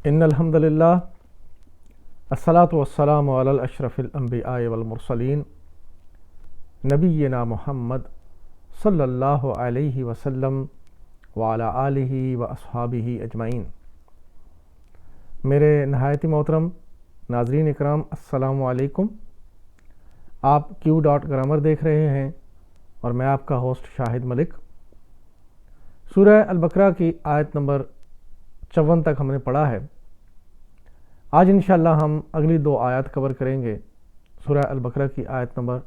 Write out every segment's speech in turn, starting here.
ان الحمد للہ الصلاۃ والسلام علی اشرف الانبیاء والمرسلین نبینا محمد صلی اللہ علیہ وسلم وعلی آلہ واصحابہ اجمعین۔ میرے نہایت محترم ناظرین اکرام، السلام علیکم۔ آپ Q.Grammar دیکھ رہے ہیں اور میں آپ کا ہوسٹ شاہد ملک۔ سورہ البقرہ کی آیت نمبر 54 تک ہم نے پڑھا ہے۔ آج انشاءاللہ ہم اگلی 2 آیات کور کریں گے، سورہ البقرہ کی آیت نمبر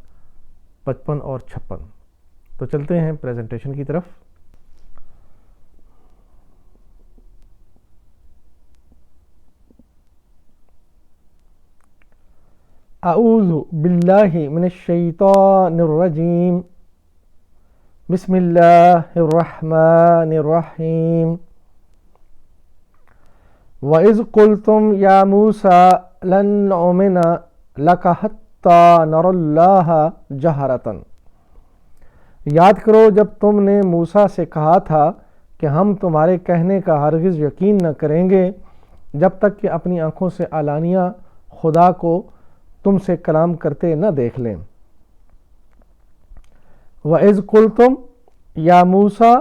55 اور 56۔ تو چلتے ہیں پریزنٹیشن کی طرف۔ اعوذ باللہ من الشیطان الرجیم، بسم اللہ الرحمن الرحیم۔ وَإِذْ قُلْتُمْ يَا مُوسَىٰ لَن نُّؤْمِنَ لَكَ حَتَّىٰ نَرَى اللَّهَ جَهْرَةً۔ یاد کرو جب تم نے موسیٰ سے کہا تھا کہ ہم تمہارے کہنے کا ہرگز یقین نہ کریں گے جب تک کہ اپنی آنکھوں سے علانیہ خدا کو تم سے کلام کرتے نہ دیکھ لیں۔ وَإِذْ قُلْتُمْ يَا مُوسَىٰ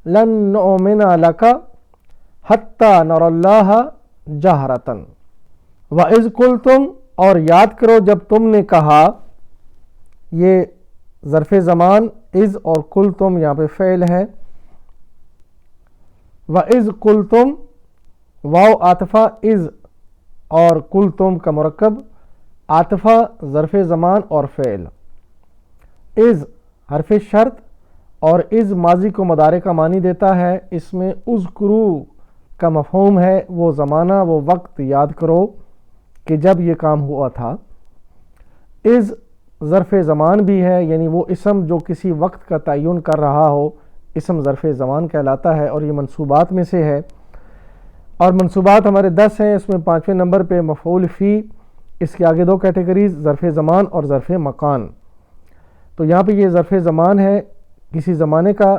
لَن نُّؤْمِنَ لَكَ حَتَّىٰ نَرَى اللَّهَ جَهْرَةً۔ وَإِذْ قُلْتُمْ، اور یاد کرو جب تم نے کہا، یہ ظرف زمان اذ اور قلتم یہاں پہ فعل ہے۔ وَإِذْ قُلْتُمْ واو عاطفہ اذ اور قلتم کا مرکب، عاطفہ ظرف زمان اور فعل۔ اذ حرف شرط اور اذ ماضی کو مضارع کا معنی دیتا ہے، اس میں اذکرو کا مفہوم ہے، وہ زمانہ وہ وقت یاد کرو کہ جب یہ کام ہوا تھا۔ اذ ظرف زمان بھی ہے، یعنی وہ اسم جو کسی وقت کا تعین کر رہا ہو اسم ظرف زمان کہلاتا ہے، اور یہ منصوبات میں سے ہے۔ اور منصوبات ہمارے 10 ہیں، اس میں 5ویں نمبر پہ مفعول فی، اس کے آگے 2 کیٹیگریز ظرف زمان اور ظرف مکان۔ تو یہاں پہ یہ ظرف زمان ہے، کسی زمانے کا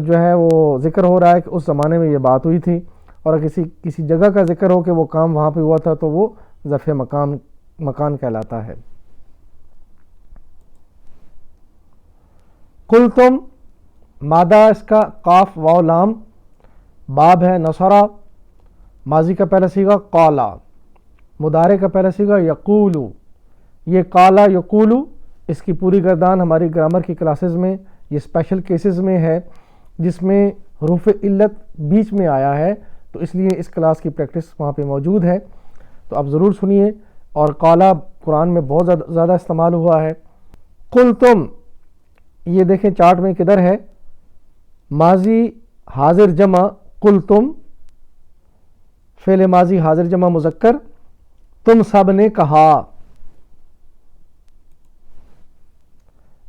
جو ہے وہ ذکر ہو رہا ہے کہ اس زمانے میں یہ بات ہوئی تھی، اور کسی جگہ کا ذکر ہو کہ وہ کام وہاں پہ ہوا تھا تو وہ ظرف مکان کہلاتا ہے۔ قلتم مادہ اس کا قاف واو لام، باب ہے نصرہ، ماضی کا پہلا صیغہ قالا، مضارع کا پہلا صیغہ یقولو۔ یہ قالا یقولو، اس کی پوری گردان ہماری گرامر کی کلاسز میں یہ اسپیشل کیسز میں ہے جس میں حروف علت بیچ میں آیا ہے، تو اس لیے اس کلاس کی پریکٹس وہاں پہ موجود ہے، تو آپ ضرور سنیے۔ اور قالا قرآن میں بہت زیادہ استعمال ہوا ہے۔ قلتم، یہ دیکھیں چارٹ میں کدھر ہے، ماضی حاضر جمع قلتم، فعل ماضی حاضر جمع مذکر، تم سب نے کہا۔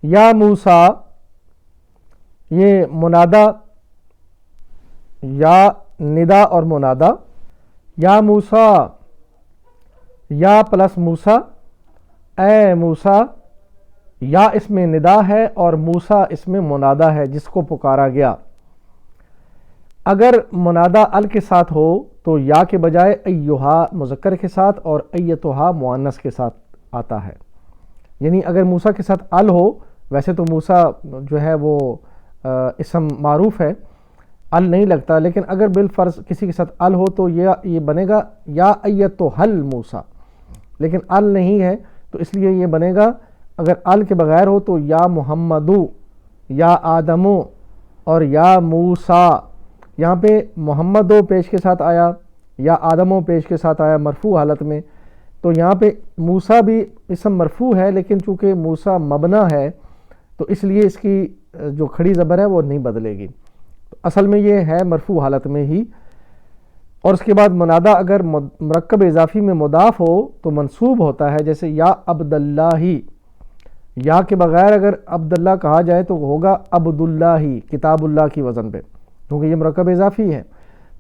یا موسیٰ، یہ منادہ، یا ندا اور منادہ۔ یا موسیٰ، یا پلس موسیٰ، اے موسیٰ، یا اس میں ندا ہے اور موسیٰ اس میں منادہ ہے جس کو پکارا گیا۔ اگر منادہ ال کے ساتھ ہو تو یا کے بجائے ایہا مذکر کے ساتھ اور ایتھا مؤنث کے ساتھ آتا ہے، یعنی اگر موسیٰ کے ساتھ ال ہو، ویسے تو موسیٰ جو ہے وہ اسم معروف ہے، ال نہیں لگتا، لیکن اگر بالفرض کسی کے ساتھ ال ہو تو یہ بنے گا یا ایتھل موسیٰ، لیکن ال نہیں ہے تو اس لیے یہ بنے گا، اگر ال کے بغیر ہو تو یا محمدو، یا آدمو اور یا موسیٰ۔ یہاں پہ محمدو پیش کے ساتھ آیا، یا آدمو پیش کے ساتھ آیا مرفوع حالت میں، تو یہاں پہ موسیٰ بھی اسم مرفوع ہے، لیکن چونکہ موسیٰ مبنا ہے تو اس لیے اس کی جو کھڑی زبر ہے وہ نہیں بدلے گی، اصل میں یہ ہے مرفوع حالت میں ہی۔ اور اس کے بعد منادہ اگر مرکب اضافی میں مضاف ہو تو منصوب ہوتا ہے، جیسے یا عبداللہ، یا کے بغیر اگر عبداللہ کہا جائے تو ہوگا عبداللہ، کتاب اللہ کی وزن پہ، کیونکہ یہ مرکب اضافی ہے،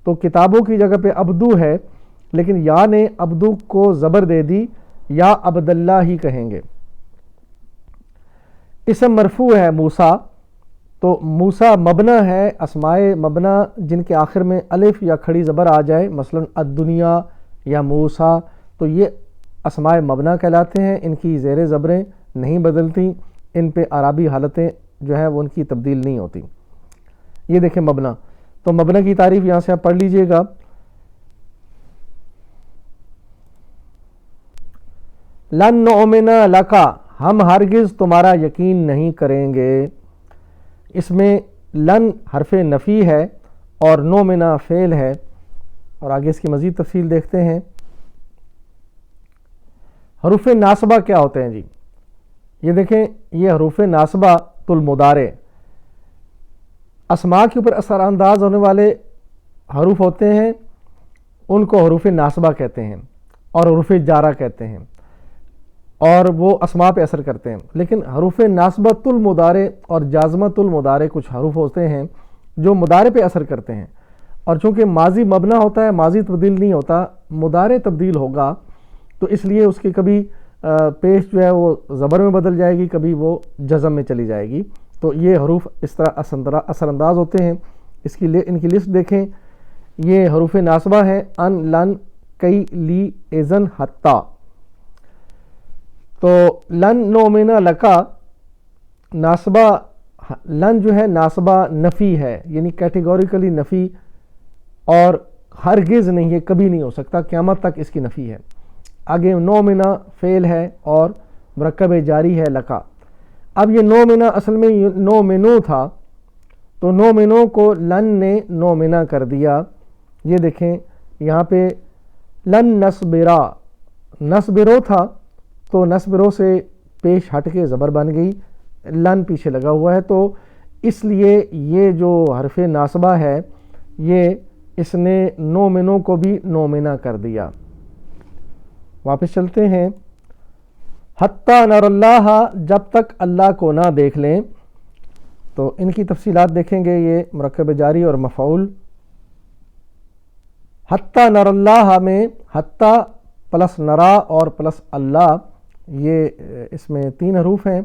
تو کتابوں کی جگہ پہ عبدو ہے، لیکن یا نے عبدو کو زبر دے دی، یا عبداللہ ہی کہیں گے۔ اسم مرفوع ہے موسیٰ، تو موسیٰ مبنا ہے، اسمائے مبنا جن کے آخر میں الف یا کھڑی زبر آ جائے، مثلا الدنیا یا موسیٰ، تو یہ اسمائے مبنا کہلاتے ہیں، ان کی زیر زبریں نہیں بدلتی، ان پہ اعرابی حالتیں جو ہیں وہ ان کی تبدیل نہیں ہوتی۔ یہ دیکھیں مبنا، تو مبنا کی تعریف یہاں سے آپ پڑھ لیجئے گا۔ لن نؤمن لک، ہم ہرگز تمہارا یقین نہیں کریں گے۔ اس میں لن حرف نفی ہے اور نؤمن فعل ہے، اور آگے اس کی مزید تفصیل دیکھتے ہیں۔ حروف ناصبہ کیا ہوتے ہیں جی؟ یہ دیکھیں، یہ حروف ناصبہ المضارع اسماء کے اوپر اثر انداز ہونے والے حروف ہوتے ہیں، ان کو حروف ناصبہ کہتے ہیں اور حروف جارہ کہتے ہیں، اور وہ اسماء پہ اثر کرتے ہیں۔ لیکن حروف ناصبۃ المضارع اور جازمۃ المضارع کچھ حروف ہوتے ہیں جو مضارع پہ اثر کرتے ہیں، اور چونکہ ماضی مبنا ہوتا ہے، ماضی تبدیل نہیں ہوتا، مضارع تبدیل ہوگا، تو اس لیے اس کی کبھی پیش جو ہے وہ زبر میں بدل جائے گی، کبھی وہ جزم میں چلی جائے گی، تو یہ حروف اس طرح اثر انداز ہوتے ہیں۔ ان کی لسٹ دیکھیں، یہ حروف ناصبہ ہیں، ان، لن، کئی، لی، اذن، حتی۔ تو لن نؤمن لک، ناصبہ لن جو ہے ناصبہ نفی ہے، یعنی کیٹیگوریکلی نفی، اور ہرگز نہیں، یہ کبھی نہیں ہو سکتا، قیامت تک اس کی نفی ہے۔ آگے نؤمن فعل ہے اور مرکب جاری ہے لکا۔ اب یہ نؤمن اصل میں نؤمنو تھا، تو نؤمنو کو لن نے نؤمنہ کر دیا۔ یہ دیکھیں یہاں پہ لن نصبرا، نصبرو تھا تو نصبرو سے پیش ہٹ کے زبر بن گئی، لن پیچھے لگا ہوا ہے، تو اس لیے یہ جو حرف ناصبہ ہے یہ اس نے نؤمنو کو بھی نؤمنہ کر دیا۔ واپس چلتے ہیں۔ حتی نر اللہ، جب تک اللہ کو نہ دیکھ لیں، تو ان کی تفصیلات دیکھیں گے، یہ مرکب جاری اور مفعول۔ حتی نر اللہ میں حتی پلس نرا اور پلس اللہ، یہ اس میں 3 حروف ہیں۔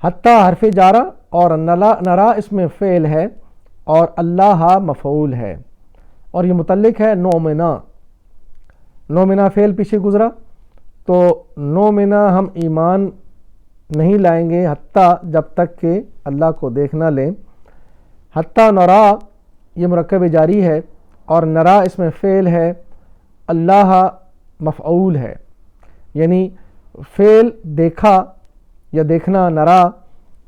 حتی حرف جارہ اور نرا اس میں فعل ہے اور اللہ مفعول ہے، اور یہ متعلق ہے نؤمنہ۔ نؤمنہ فعل پیچھے گزرا، تو نؤمنہ ہم ایمان نہیں لائیں گے حتی جب تک کہ اللہ کو دیکھ نہ لیں۔ حتی نرا یہ مرکب جاری ہے اور نرا اس میں فعل ہے، اللہ مفعول ہے، یعنی فعل دیکھا یا دیکھنا نرا،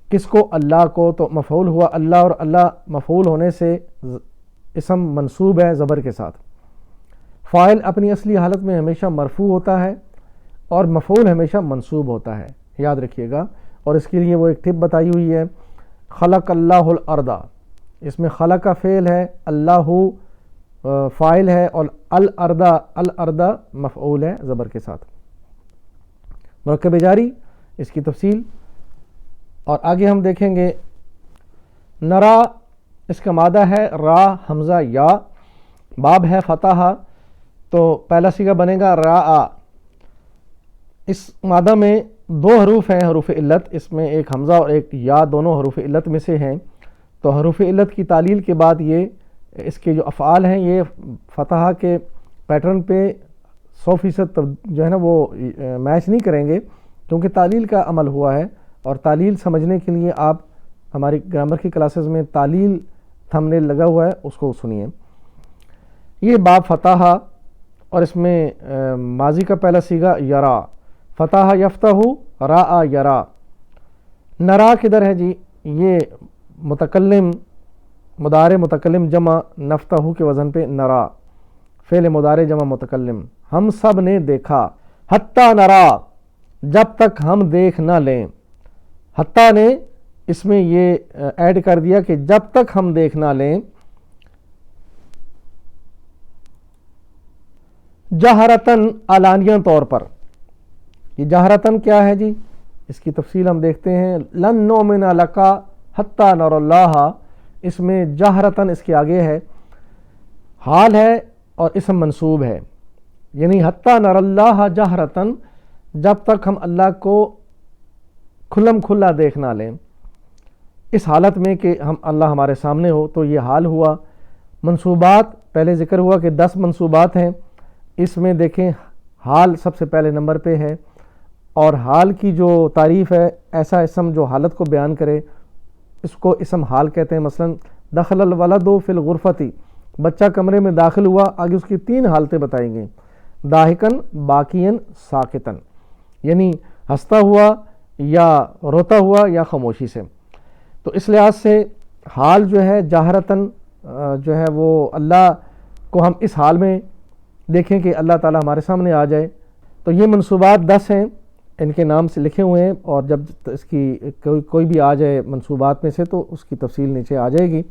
کس کو؟ اللہ کو، تو مفعول ہوا اللہ، اور اللہ مفعول ہونے سے اسم منصوب ہے زبر کے ساتھ۔ فاعل اپنی اصلی حالت میں ہمیشہ مرفوع ہوتا ہے اور مفعول ہمیشہ منصوب ہوتا ہے، یاد رکھیے گا۔ اور اس کے لیے وہ ایک ٹپ بتائی ہوئی ہے، خلق اللہ الارض، اس میں خلق کا فعل ہے، اللہ فاعل ہے، اور الارض مفعول ہے زبر کے ساتھ۔ مرکب جاری، اس کی تفصیل، اور آگے ہم دیکھیں گے۔ نرا اس کا مادہ ہے را حمزہ یا، باب ہے فتح، تو پہلا صیغہ بنے گا را آ۔ اس مادہ میں 2 حروف ہیں حروف علت، اس میں ایک حمزہ اور ایک یا، دونوں حروف علت میں سے ہیں، تو حروف علت کی تعلیل کے بعد یہ اس کے جو افعال ہیں یہ فتح کے پیٹرن پہ 100% جو ہے نا وہ میچ نہیں کریں گے، کیونکہ تعلیل کا عمل ہوا ہے، اور تعلیل سمجھنے کے لیے آپ ہماری گرامر کی کلاسز میں تعلیل تھم نیل لگا ہوا ہے، اس کو سنیے۔ یہ باب فتح، اور اس میں ماضی کا پہلا صیغہ یرا، فتح یفتح، را یرا۔ نرا کدھر ہے جی؟ یہ متکلم مضارع متکلم جمع نفتح کے وزن پہ نرا، فعل مضارع جمع متکلم۔ ہم سب نے دیکھا، حتی نرا، جب تک ہم دیکھ نہ لیں۔ حتی نے اس میں یہ ایڈ کر دیا کہ جب تک ہم دیکھ نہ لیں۔ جہرتن، علانیہ طور پر۔ یہ جہرتن کیا ہے جی؟ اس کی تفصیل ہم دیکھتے ہیں۔ لن نؤمن لک حتی نر اللہ، اس میں جہرتن اس کے آگے ہے، حال ہے اور اسم منصوب ہے، یعنی حتی نر اللہ جہرتن، جب تک ہم اللہ کو کھلم کھلا دیکھ نہ لیں۔ اس حالت میں کہ اللہ ہمارے سامنے ہو، تو یہ حال ہوا۔ منصوبات پہلے ذکر ہوا کہ 10 منصوبات ہیں، اس میں دیکھیں حال سب سے پہلے نمبر پہ ہے، اور حال کی جو تعریف ہے، ایسا اسم جو حالت کو بیان کرے اس کو اسم حال کہتے ہیں۔ مثلا دخل الولد فی الغرفۃ، بچہ کمرے میں داخل ہوا، آگے اس کی 3 حالتیں بتائیں گے، ضاحکن، باکین، ساکتن، یعنی ہنستا ہوا یا روتا ہوا یا خاموشی سے۔ تو اس لحاظ سے حال جو ہے جاہرتاً جو ہے وہ اللہ کو ہم اس حال میں دیکھیں کہ اللہ تعالی ہمارے سامنے آ جائے۔ تو یہ منصوبات 10 ہیں، ان کے نام سے لکھے ہوئے ہیں، اور جب اس کی کوئی بھی آ جائے منصوبات میں سے تو اس کی تفصیل نیچے آ جائے گی۔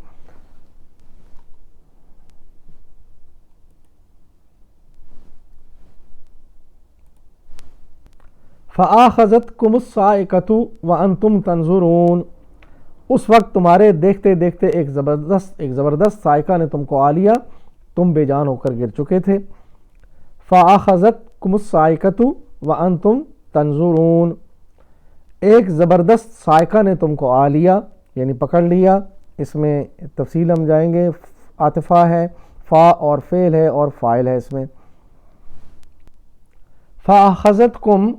فَآخَذَتْكُمُ الصَّاعِقَةُ وَأَنْتُمْ تَنْظُرُونَ، اس وقت تمہارے دیکھتے دیکھتے ایک زبردست صاعقہ نے تم کو آ لیا، تم بے جان ہو کر گر چکے تھے۔ فَآخَذَتْكُمُ الصَّاعِقَةُ وَأَنْتُمْ تَنْظُرُونَ، ایک زبردست صاعقہ نے تم کو آ لیا یعنی پکڑ لیا۔ اس میں تفصیل ہم جائیں گے، عاطفہ ہے، فا اور فعل ہے اور فاعل ہے اس میں۔ فَآخَذَتْكُمْ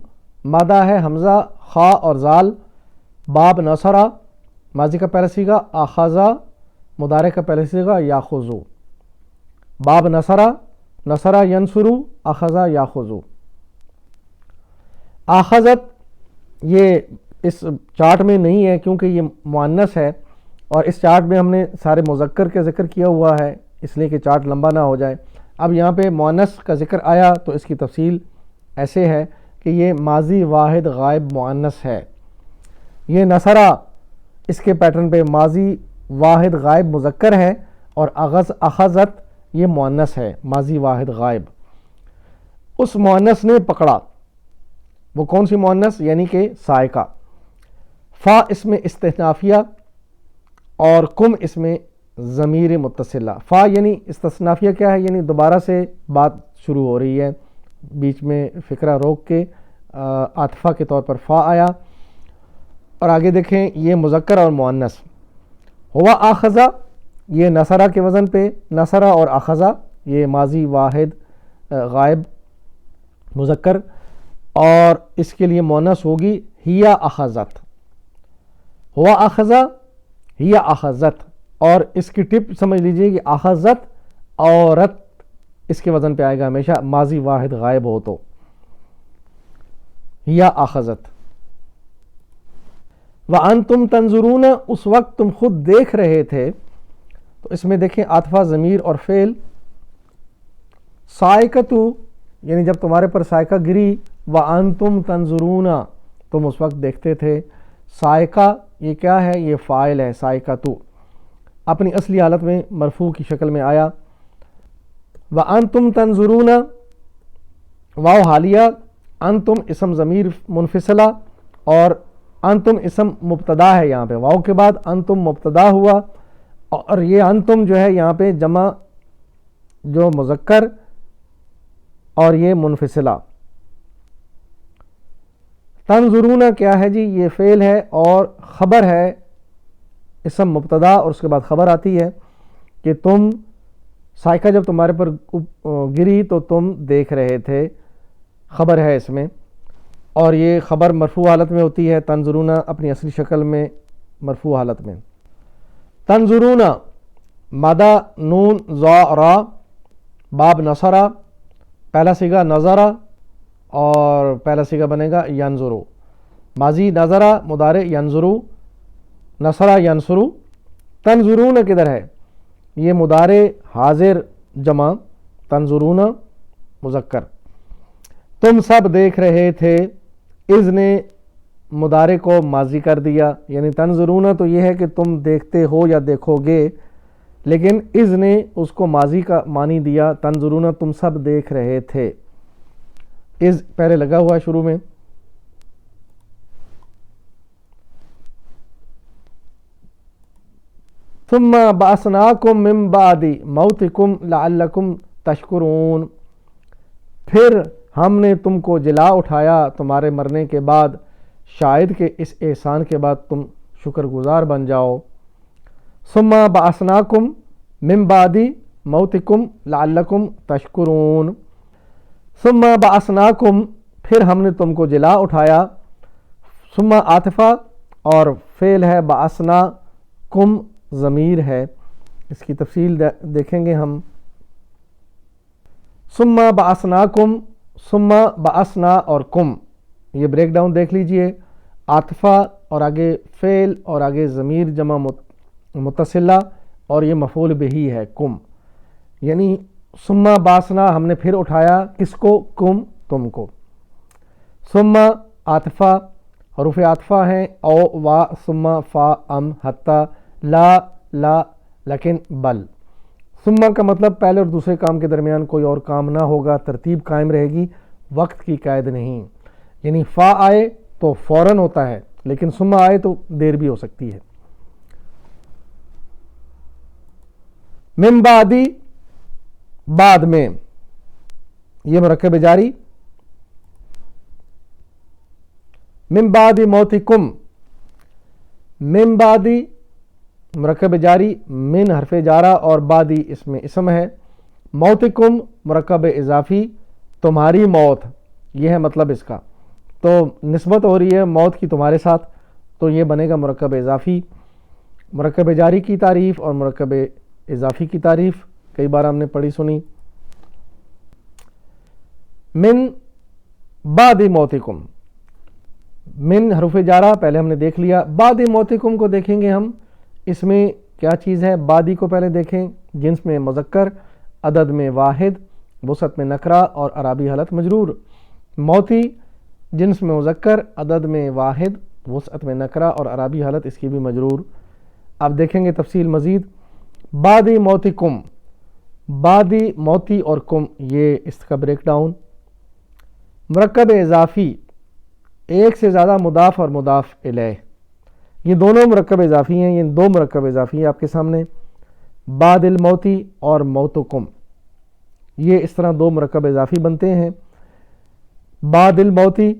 مادہ ہے حمزہ، خا اور زال، باب نصرہ ماضی کا پہلا صیغہ، آخذہ مضارع کا پہلا صیغہ، یاخذو، باب نصرہ، نصرہ ینصرو، اخذہ یاخذو۔ آخذت یہ اس چارٹ میں نہیں ہے کیونکہ یہ مؤنث ہے، اور اس چارٹ میں ہم نے سارے مذکر کا ذکر کیا ہوا ہے اس لیے کہ چارٹ لمبا نہ ہو جائے۔ اب یہاں پہ مؤنث کا ذکر آیا تو اس کی تفصیل ایسے ہے کہ یہ ماضی واحد غائب مؤنث ہے۔ یہ نصرہ اس کے پیٹرن پہ ماضی واحد غائب مذکر ہے، اور اخذت یہ مؤنث ہے ماضی واحد غائب۔ اس مؤنث نے پکڑا، وہ کون سی مؤنث؟ یعنی کہ صاعقہ۔ فا اس میں استثنافیہ اور کم اس میں ضمیر متصلہ۔ فا یعنی استثنافیہ کیا ہے؟ یعنی دوبارہ سے بات شروع ہو رہی ہے، بیچ میں فقرہ روک کے عاطفہ کے طور پر فا آیا، اور آگے دیکھیں یہ مذکر اور مؤنث۔ ہوا آخذہ یہ نصرہ کے وزن پہ، نصرہ اور اخذہ یہ ماضی واحد غائب مذکر، اور اس کے لیے مؤنث ہوگی ہیا اخذت۔ ہوا اخذہ ہیا اخذت، اور اس کی ٹپ سمجھ لیجئے کہ اخذت عورت اس کے وزن پہ آئے گا ہمیشہ، ماضی واحد غائب ہو تو ہیا اخذت۔ وَأَنْتُمْ تَنْظُرُونَ، اس وقت تم خود دیکھ رہے تھے، تو اس میں دیکھیں عاطفہ ضمیر اور فعل۔ صاعقۃ یعنی جب تمہارے پر صاعقہ گری، وَأَنْتُمْ تَنْظُرُونَ تم اس وقت دیکھتے تھے۔ صاعقہ یہ کیا ہے؟ یہ فاعل ہے، صاعقۃ اپنی اصلی حالت میں مرفوع کی شکل میں آیا۔ وَأَنْتُمْ تَنْظُرُونَ واو حالیہ، انتم اسم ضمیر منفصلہ، اور انتم اسم مبتدا ہے، یہاں پہ واو کے بعد انتم مبتدا ہوا، اور یہ انتم جو ہے یہاں پہ جمع جو مذکر، اور یہ منفصلہ۔ تنظرون کیا ہے جی؟ یہ فعل ہے اور خبر ہے، اسم مبتدا اور اس کے بعد خبر آتی ہے کہ تم صاعقہ جب تمہارے پر گری تو تم دیکھ رہے تھے، خبر ہے اس میں، اور یہ خبر مرفوع حالت میں ہوتی ہے، تنظرون اپنی اصلی شکل میں مرفوع حالت میں۔ تنظرون مادہ نون ضا را، باب نصرہ پہلا صیغہ نظرہ، اور پہلا صیغہ بنے گا ینظرو، ماضی نظرہ، مضارع ینظرو، نصرہ ینصرو۔ تنظرون کدھر ہے؟ یہ مضارع حاضر جمع، تنظرون مذکر۔ تم سب دیکھ رہے تھے، اذ نے مضارع کو ماضی کر دیا، یعنی تنظرون تو یہ ہے کہ تم دیکھتے ہو یا دیکھو گے، لیکن اذ نے اس کو ماضی کا معنی دیا، تنظرون تم سب دیکھ رہے تھے، اذ پہلے لگا ہوا ہے شروع میں۔ ثم بعثناکم من بعد موتکم لعلکم تشکرون، پھر ہم نے تم کو جلا اٹھایا تمہارے مرنے کے بعد، شاید کہ اس احسان کے بعد تم شکر گزار بن جاؤ. ثم بعثناکم من بعد موتکم لعلکم تشکرون. ثم بعثناکم پھر ہم نے تم کو جلا اٹھایا. ثم عاطفہ اور فعل ہے، بعثنا کم ضمیر ہے. اس کی تفصیل دیکھیں گے ہم. ثم بعثناکم، ثم بعثنا اور کم، یہ بریک ڈاؤن دیکھ لیجئے. عاطفہ اور آگے فعل اور آگے ضمیر جمع متصلہ اور یہ مفعول بہی ہے کم. یعنی ثم بعثنا ہم نے پھر اٹھایا کس کو؟ کم، تم کو. ثم عاطفہ، حروف عاطفہ ہیں او وا ثم فا ام حتی لا لیکن بل. ثم کا مطلب پہلے اور دوسرے کام کے درمیان کوئی اور کام نہ ہوگا، ترتیب قائم رہے گی، وقت کی قید نہیں. یعنی فا آئے تو فوراً ہوتا ہے، لیکن ثم آئے تو دیر بھی ہو سکتی ہے. من بعدی بعد میں، یہ مرکب جاری. من بعد موتکم، من بعدی مرکب جاری، من حرف جارہ اور بعدی اس میں اسم ہے. موتکم مرکب اضافی، تمہاری موت، یہ ہے مطلب اس کا. تو نسبت ہو رہی ہے موت کی تمہارے ساتھ، تو یہ بنے گا مرکب اضافی. مرکب جاری کی تعریف اور مرکب اضافی کی تعریف کئی بار ہم نے پڑھی سنی. من بعد موتکم، من حرف جارہ پہلے ہم نے دیکھ لیا. بعد موتکم کو دیکھیں گے ہم، اس میں کیا چیز ہے. بعدی کو پہلے دیکھیں. جنس میں مذکر، عدد میں واحد، وسعت میں نکرہ اور اعرابی حالت مجرور. موتی جنس میں مذکر، عدد میں واحد، وسعت میں نکرہ اور اعرابی حالت اس کی بھی مجرور. اب دیکھیں گے تفصیل مزید. بعد موتکم، بعدی موتی اور کم، یہ اس کا بریک ڈاؤن. مرکب اضافی، ایک سے زیادہ مضاف اور مضاف الیہ، یہ دونوں مرکب اضافی ہیں. یہ دو مرکب اضافی ہیں آپ کے سامنے، بعد الموتی اور موتکم. یہ اس طرح دو مرکب اضافی بنتے ہیں. بعد الموتی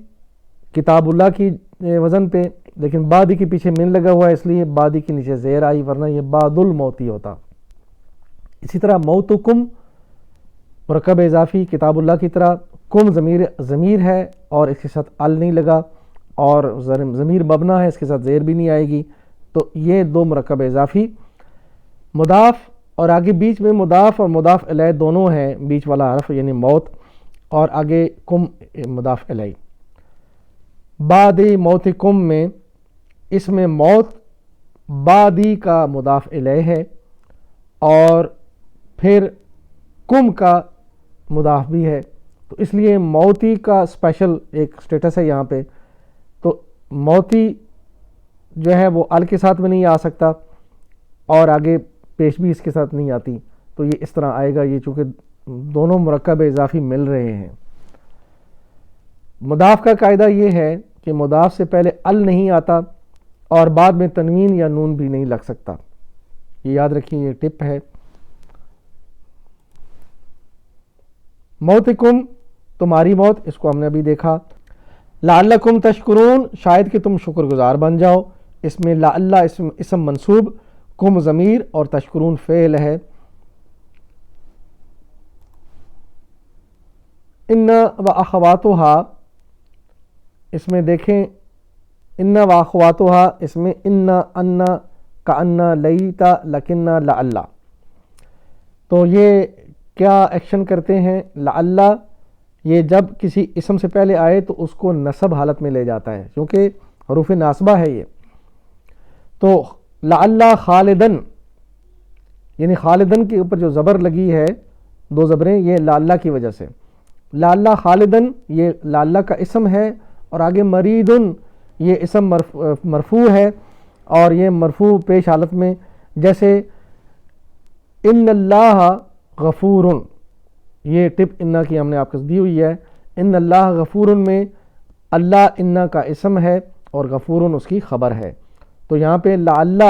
کتاب اللہ کی وزن پہ، لیکن بعد کے پیچھے من لگا ہوا ہے اس لیے بعد کے نیچے زیر آئی، ورنہ یہ بعد الموتی ہوتا. اسی طرح موتکم مرکب اضافی کتاب اللہ کی طرح. کم ضمیر ہے اور اس کے ساتھ ال نہیں لگا، اور ضمیر مبنا ہے، اس کے ساتھ زیر بھی نہیں آئے گی. تو یہ دو مرکب اضافی. مضاف اور آگے بیچ میں مضاف اور مضاف الیہ دونوں ہیں، بیچ والا حرف یعنی موت، اور آگے کم مضاف الیہ. بعد موتکم میں اس میں موت بعدی کا مضاف الیہ ہے اور پھر کم کا مضاف بھی ہے. تو اس لیے موتی کا اسپیشل ایک سٹیٹس ہے یہاں پہ. تو موتی جو ہے وہ ال کے ساتھ بھی نہیں آ سکتا اور آگے پیش بھی اس کے ساتھ نہیں آتی. تو یہ اس طرح آئے گا، یہ چونکہ دونوں مرکب اضافی مل رہے ہیں. مضاف کا قاعدہ یہ ہے کہ مضاف سے پہلے ال نہیں آتا اور بعد میں تنوین یا نون بھی نہیں لگ سکتا. یہ یاد رکھیں، یہ ٹپ ہے. موتکم تمہاری موت، اس کو ہم نے ابھی دیکھا. لعلکم تشکرون شاید کہ تم شکر گزار بن جاؤ. اس میں لعل اسم منصوب، کم ضمیر اور تشکرون فعل ہے. ان و اخواتها، اس میں دیکھیں ان و اخواتها، اس میں ان کان لیتا لکن لعل. تو یہ کیا ایکشن کرتے ہیں؟ لعل یہ جب کسی اسم سے پہلے آئے تو اس کو نصب حالت میں لے جاتا ہے، کیونکہ حروف ناصبہ ہے یہ. تو لعل خالدن، یعنی خالدن کے اوپر جو زبر لگی ہے، دو زبریں، یہ لعل کی وجہ سے. لعل خالدن یہ لعل کا اسم ہے، اور آگے مریدن یہ اسم مرفوع ہے، اور یہ مرفوع پیش حالت میں، جیسے ان اللہ غفورن، یہ ٹپ انا کی ہم نے آپ کو دی ہوئی ہے. ان اللہ غفورن میں اللہ انا کا اسم ہے اور غفورن اس کی خبر ہے. تو یہاں پہ لعل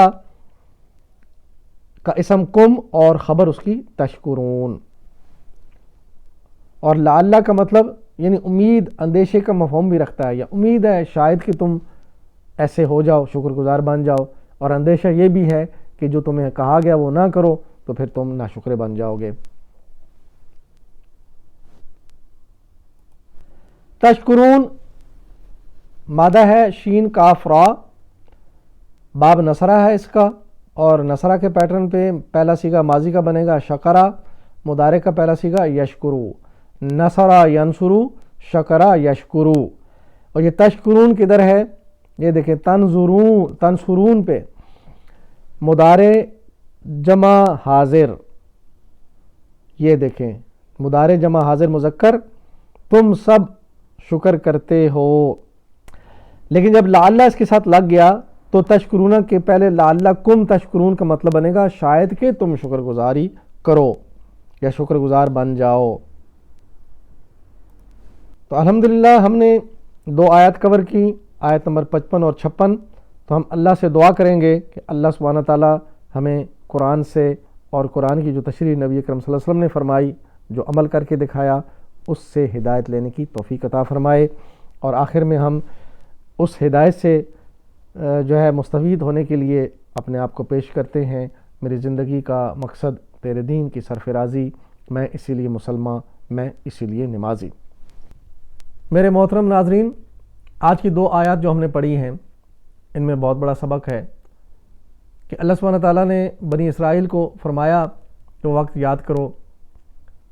کا اسم کم اور خبر اس کی تشکرون. اور لعل کا مطلب یعنی امید، اندیشے کا مفہوم بھی رکھتا ہے، یا امید ہے شاید کہ تم ایسے ہو جاؤ، شکر گزار بن جاؤ، اور اندیشہ یہ بھی ہے کہ جو تمہیں کہا گیا وہ نہ کرو تو پھر تم ناشکرے بن جاؤ گے۔ تشکرون مادہ ہے شین کاف را، باب نصرہ ہے اس کا، اور نصرہ کے پیٹرن پہ پہلا صیغہ ماضی کا بنے گا شکرہ، مضارع کا پہلا صیغہ یشکرو، نصرہ ینصرو، شکرہ یشکرو۔ اور یہ تشکرون کدھر ہے؟ یہ دیکھیں تنصرون پہ مضارع جمع حاضر، یہ دیکھیں مضارع جمع حاضر مذکر، تم سب شکر کرتے ہو، لیکن جب لعلہ اس کے ساتھ لگ گیا تو تشکرون کے پہلے لعلکم تشکرون کا مطلب بنے گا شاید کہ تم شکر گزاری کرو یا شکر گزار بن جاؤ۔ تو الحمدللہ ہم نے 2 آیات کور کی، آیت نمبر 55 اور 56۔ تو ہم اللہ سے دعا کریں گے کہ اللہ سبحانہ تعالیٰ ہمیں قرآن سے اور قرآن کی جو تشریح نبی اکرم صلی اللہ علیہ وسلم نے فرمائی، جو عمل کر کے دکھایا، اس سے ہدایت لینے کی توفیق عطا فرمائے، اور آخر میں ہم اس ہدایت سے جو ہے مستفید ہونے کے لیے اپنے آپ کو پیش کرتے ہیں۔ میری زندگی کا مقصد تیرے دین کی سرفرازی، میں اسی لیے مسلمان، میں اسی لیے نمازی۔ میرے محترم ناظرین، آج کی 2 آیات جو ہم نے پڑھی ہیں ان میں بہت بڑا سبق ہے کہ اللہ سبحانہ تعالیٰ نے بنی اسرائیل کو فرمایا کہ وقت یاد کرو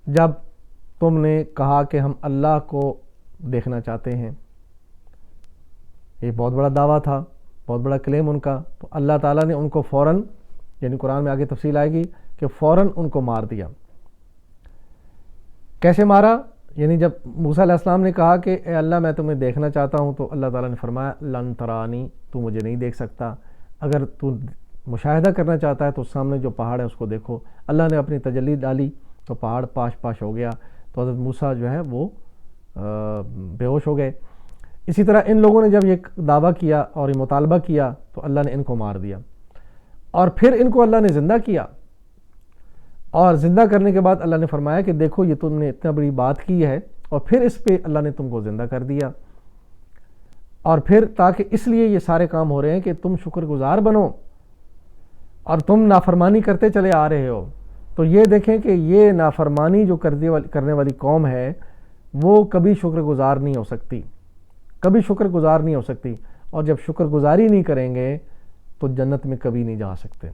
جب تم نے کہا کہ ہم اللہ کو دیکھنا چاہتے ہیں۔ یہ بہت بڑا دعویٰ تھا، بہت بڑا کلیم ان کا، تو اللہ تعالیٰ نے ان کو فوراً، یعنی قرآن میں آگے تفصیل آئے گی کہ فوراً ان کو مار دیا۔ کیسے مارا؟ یعنی جب موسیٰ علیہ السلام نے کہا کہ اے اللہ میں تمہیں دیکھنا چاہتا ہوں، تو اللہ تعالیٰ نے فرمایا لن ترانی، تو مجھے نہیں دیکھ سکتا، اگر تو مشاہدہ کرنا چاہتا ہے تو سامنے جو پہاڑ ہے اس کو دیکھو۔ اللہ نے اپنی تجلی ڈالی تو پہاڑ پاش پاش ہو گیا، تو حضرت موسیٰ جو ہے وہ بے ہوش ہو گئے۔ اسی طرح ان لوگوں نے جب یہ دعویٰ کیا اور یہ مطالبہ کیا تو اللہ نے ان کو مار دیا، اور پھر ان کو اللہ نے زندہ کیا، اور زندہ کرنے کے بعد اللہ نے فرمایا کہ دیکھو یہ تم نے اتنا بڑی بات کی ہے، اور پھر اس پہ اللہ نے تم کو زندہ کر دیا، اور پھر تاکہ اس لیے یہ سارے کام ہو رہے ہیں کہ تم شکر گزار بنو، اور تم نافرمانی کرتے چلے آ رہے ہو۔ تو یہ دیکھیں کہ یہ نافرمانی جو کرنے والی قوم ہے وہ کبھی شکر گزار نہیں ہو سکتی، کبھی شکر گزار نہیں ہو سکتی، اور جب شکر گزاری نہیں کریں گے تو جنت میں کبھی نہیں جا سکتے۔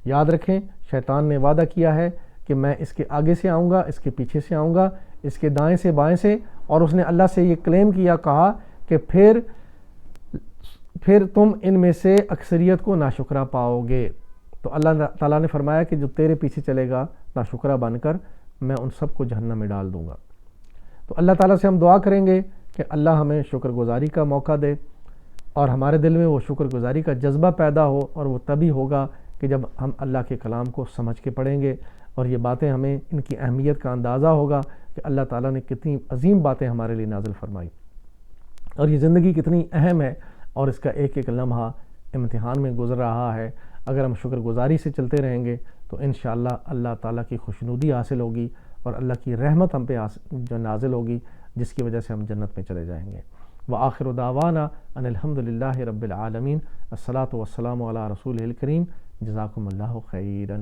یاد رکھیں شیطان نے وعدہ کیا ہے کہ میں اس کے آگے سے آؤں گا، اس کے پیچھے سے آؤں گا، اس کے دائیں سے بائیں سے، اور اس نے اللہ سے یہ کلیم کیا، کہا کہ پھر تم ان میں سے اکثریت کو ناشکرہ پاؤ گے۔ تو اللہ تعالیٰ نے فرمایا کہ جو تیرے پیچھے چلے گا ناشکرہ بن کر، میں ان سب کو جہنم میں ڈال دوں گا۔ تو اللہ تعالیٰ سے ہم دعا کریں گے کہ اللہ ہمیں شکر گزاری کا موقع دے، اور ہمارے دل میں وہ شکر گزاری کا جذبہ پیدا ہو، اور وہ تبھی ہوگا کہ جب ہم اللہ کے کلام کو سمجھ کے پڑھیں گے، اور یہ باتیں ہمیں ان کی اہمیت کا اندازہ ہوگا کہ اللہ تعالیٰ نے کتنی عظیم باتیں ہمارے لیے نازل فرمائی، اور یہ زندگی کتنی اہم ہے، اور اس کا ایک ایک لمحہ امتحان میں گزر رہا ہے۔ اگر ہم شکر گزاری سے چلتے رہیں گے تو انشاءاللہ اللہ تعالیٰ کی خوشنودی حاصل ہوگی، اور اللہ کی رحمت ہم پہ جو نازل ہوگی، جس کی وجہ سے ہم جنت میں چلے جائیں گے۔ وآخر دعوانا ان الحمدللہ رب العالمین، الصلاۃ والسلام علی رسولہ الکریم، جزاکم اللہ خیرا۔